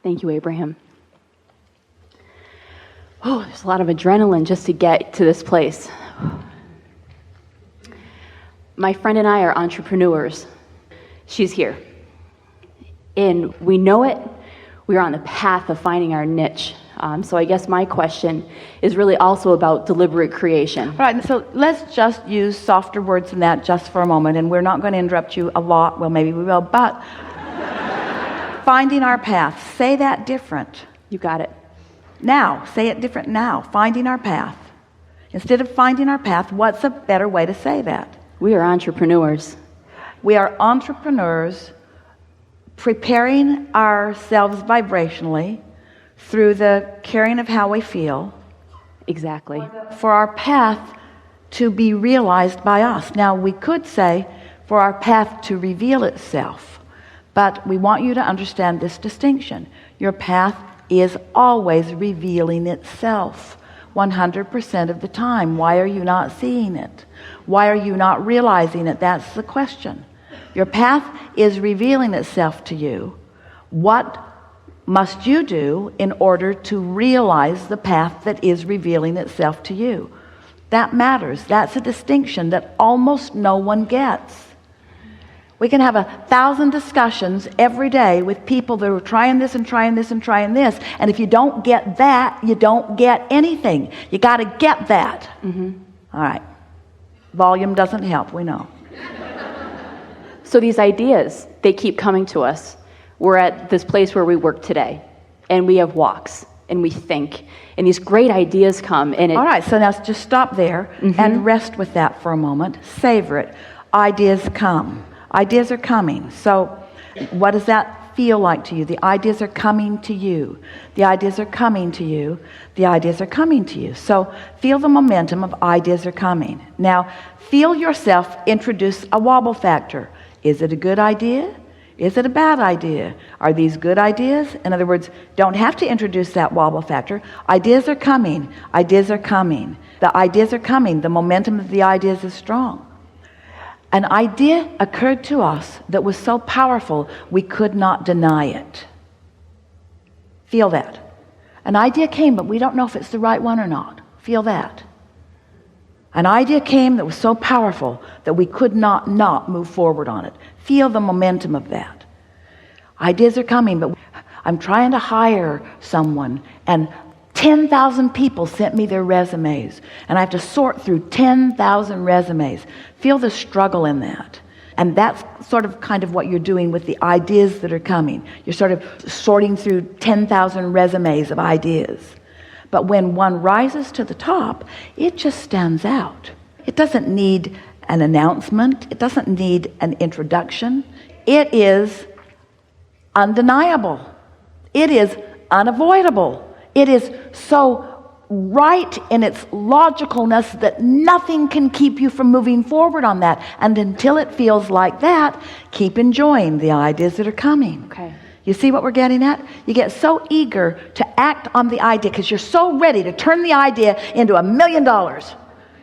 Thank you, Abraham. Oh, there's a lot of adrenaline just to get to this place. My friend and I are entrepreneurs. She's here. And we know it. We're on the path of finding our niche. So I guess my question is really also about deliberate creation. All right, so let's just use softer words than that just for a moment, and we're not going to interrupt you a lot. Well, maybe we will, but finding our path. Say that different. You got it. Now, say it different now. Finding our path. Instead of finding our path, what's a better way to say that? We are entrepreneurs. We are entrepreneurs preparing ourselves vibrationally through the caring of how we feel. Exactly. For our path to be realized by us. Now, we could say for our path to reveal itself, but we want you to understand this distinction. Your path is always revealing itself 100% of the time. Why are you not seeing it? Why are you not realizing it? That's the question. Your path is revealing itself to you. What must you do in order to realize the path that is revealing itself to you? That matters. That's a distinction that almost no one gets. We can have 1,000 discussions every day with people that are trying this and trying this and trying this. And if you don't get that, you don't get anything. You got to get that. All right. Volume doesn't help, we know. So these ideas, they keep coming to us. We're at this place where we work today, and we have walks, and we think, and these great ideas come. And all right, so now just stop there and rest with that for a moment. Savor it. Ideas come. Ideas are coming. So what does that feel like to you? The ideas are coming to you. The ideas are coming to you. The ideas are coming to you. So feel the momentum of ideas are coming. Now, feel yourself introduce a wobble factor. Is it a good idea? Is it a bad idea? Are these good ideas? In other words, don't have to introduce that wobble factor. Ideas are coming. Ideas are coming. The ideas are coming. The momentum of the ideas is strong. An idea occurred to us that was so powerful we could not deny it. Feel that. An idea came, but we don't know if it's the right one or not. Feel that. An idea came that was so powerful that we could not move forward on it. Feel the momentum of that. Ideas are coming, but I'm trying to hire someone, and 10,000 people sent me their resumes, and I have to sort through 10,000 resumes. Feel the struggle in that. And that's sort of kind of what you're doing with the ideas that are coming. You're sort of sorting through 10,000 resumes of ideas. But when one rises to the top, it just stands out. It doesn't need an announcement. It doesn't need an introduction. It is undeniable. It is unavoidable. It is so right in its logicalness that nothing can keep you from moving forward on that. And until it feels like that, keep enjoying the ideas that are coming. Okay. You see what we're getting at? You get so eager to act on the idea because you're so ready to turn the idea into $1 million.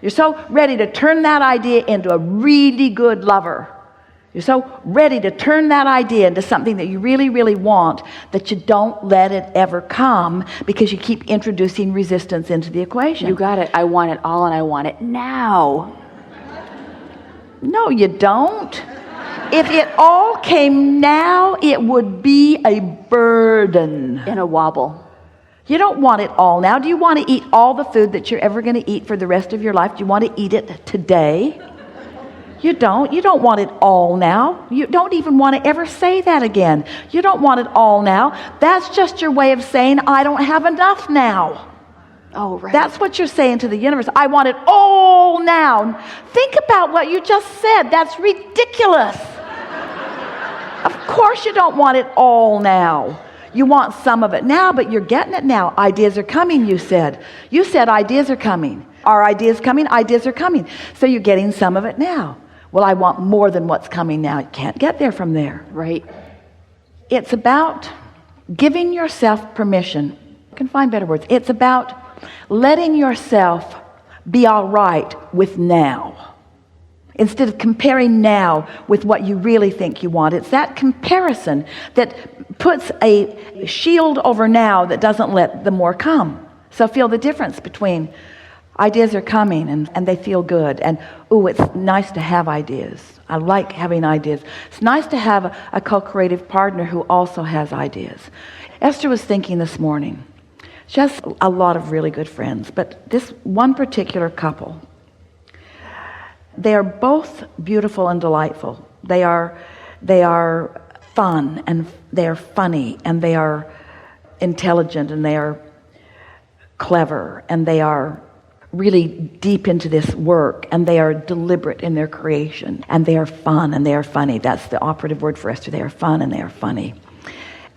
You're so ready to turn that idea into a really good lover. You're so ready to turn that idea into something that you really, really want that you don't let it ever come because you keep introducing resistance into the equation. You got it. I want it all, and I want it now. No, you don't. If it all came now, it would be a burden. And a wobble. You don't want it all now. Do you want to eat all the food that you're ever going to eat for the rest of your life? Do you want to eat it today? You don't. You don't want it all now. You don't even want to ever say that again. You don't want it all now. That's just your way of saying, I don't have enough now. Oh, right. That's what you're saying to the universe. I want it all now. Think about what you just said. That's ridiculous. Of course you don't want it all now. You want some of it now, but you're getting it now. Ideas are coming, you said. You said ideas are coming. Are ideas coming? Ideas are coming. So you're getting some of it now. Well, I want more than what's coming now. You can't get there from there. Right. It's about giving yourself permission. You can find better words. It's about letting yourself be all right with now. Instead of comparing now with what you really think you want. It's that comparison that puts a shield over now that doesn't let the more come. So feel the difference between ideas are coming and they feel good. And, ooh, it's nice to have ideas. I like having ideas. It's nice to have a co-creative partner who also has ideas. Esther was thinking this morning, she has a lot of really good friends, but this one particular couple, they are both beautiful and delightful. They are fun, and they are funny, and they are intelligent, and they are clever, and they are really deep into this work, and they are deliberate in their creation, and they are fun, and they are funny. That's the operative word for Esther. They are fun and they are funny.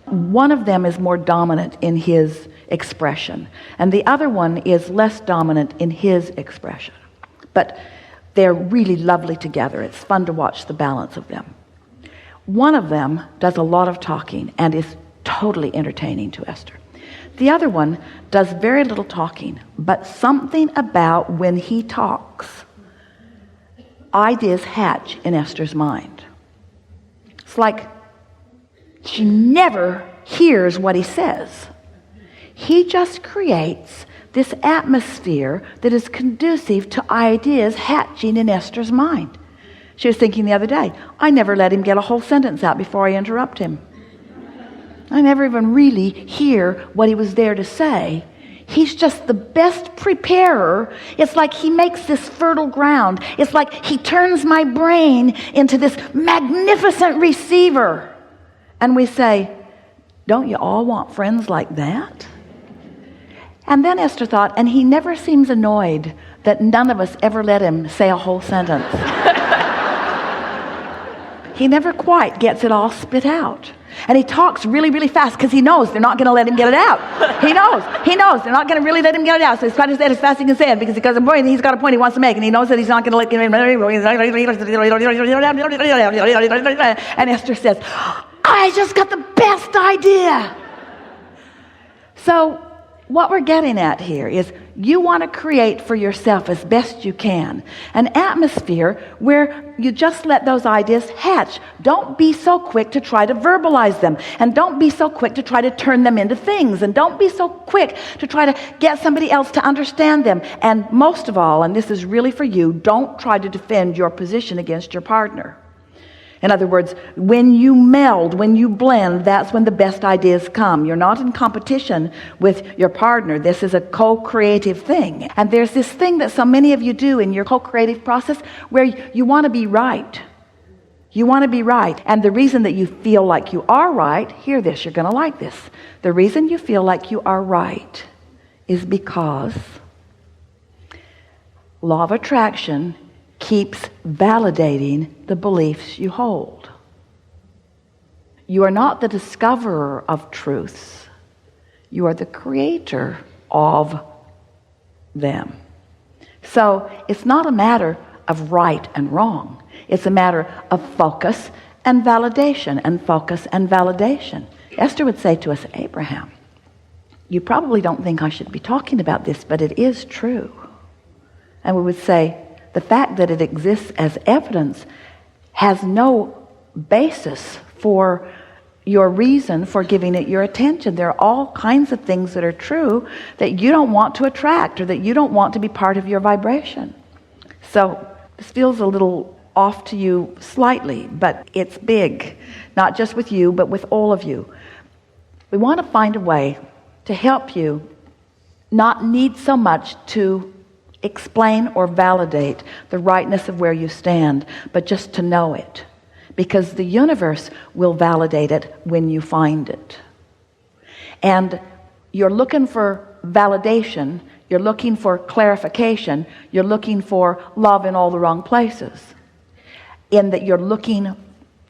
One of them is more dominant in his expression, and the other one is less dominant in his expression. But they're really lovely together. It's fun to watch the balance of them. One of them does a lot of talking and is totally entertaining to Esther. The other one does very little talking, but something about when he talks, ideas hatch in Esther's mind. It's like she never hears what he says. He just creates this atmosphere that is conducive to ideas hatching in Esther's mind. She was thinking the other day, I never let him get a whole sentence out before I interrupt him. I never even really hear what he was there to say. He's just the best preparer. It's like he makes this fertile ground. It's like he turns my brain into this magnificent receiver. And we say, don't you all want friends like that? And then Esther thought, and he never seems annoyed that none of us ever let him say a whole sentence. He never quite gets it all spit out. And he talks really, really fast because he knows they're not going to let him get it out. He knows they're not going to really let him get it out. So he's trying to say it as fast as he can say it because he's got a point he wants to make, and he knows that he's not going to let him. And Esther says, I just got the best idea. So what we're getting at here is you want to create for yourself as best you can an atmosphere where you just let those ideas hatch. Don't be so quick to try to verbalize them, and don't be so quick to try to turn them into things, and don't be so quick to try to get somebody else to understand them. And most of all, and this is really for you, don't try to defend your position against your partner. In other words, when you meld, when you blend, that's when the best ideas come. You're not in competition with your partner. This is a co-creative thing. And there's this thing that so many of you do in your co-creative process where you want to be right. You want to be right. And the reason that you feel like you are right, hear this, you're going to like this. The reason you feel like you are right is because law of attraction keeps validating the beliefs you hold. You are not the discoverer of truths. You are the creator of them. So it's not a matter of right and wrong. It's a matter of focus and validation, and focus and validation. Esther would say to us, Abraham, you probably don't think I should be talking about this, but it is true. And we would say, the fact that it exists as evidence has no basis for your reason for giving it your attention. There are all kinds of things that are true that you don't want to attract, or that you don't want to be part of your vibration. So this feels a little off to you slightly, but it's big, not just with you, but with all of you. We want to find a way to help you not need so much to explain or validate the rightness of where you stand, but just to know it, because the universe will validate it when you find it. And you're looking for validation, you're looking for clarification, you're looking for love in all the wrong places, in that you're looking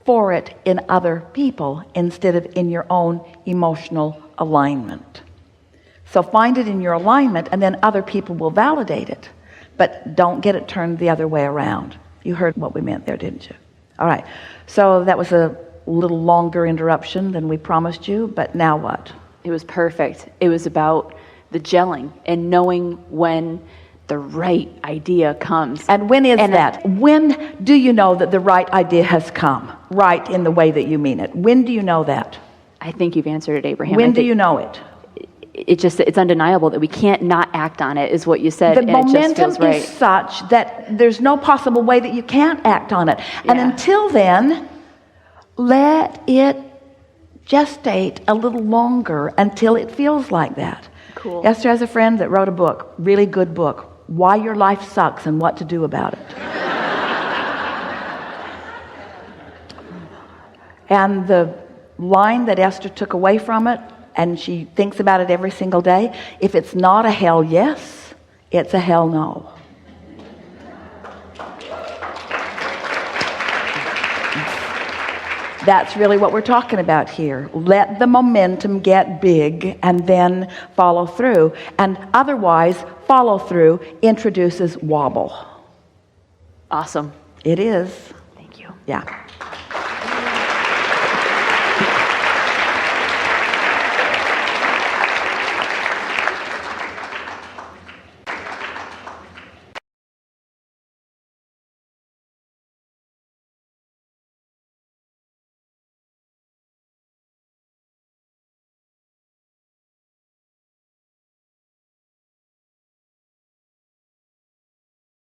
for it in other people instead of in your own emotional alignment. So find it in your alignment, and then other people will validate it. But don't get it turned the other way around. You heard what we meant there, didn't you? All right. So that was a little longer interruption than we promised you, but now what? It was perfect. It was about the gelling and knowing when the right idea comes. And when is And that? When do you know that the right idea has come? Right in the way that you mean it. When do you know that? I think you've answered it, Abraham. When do you know it? It's undeniable that we can't not act on it, is what you said. The and it just momentum feels right. is such that there's no possible way that you can't act on it. And Yeah. until then, let it gestate a little longer until it feels like that. Cool. Esther has a friend that wrote a book, really good book, Why Your Life Sucks and What to Do About It. And the line that Esther took away from it, and she thinks about it every single day, if it's not a hell yes, it's a hell no. That's really what we're talking about here. Let the momentum get big and then follow through. And otherwise, follow through introduces wobble. Awesome. It is. Thank you. Yeah.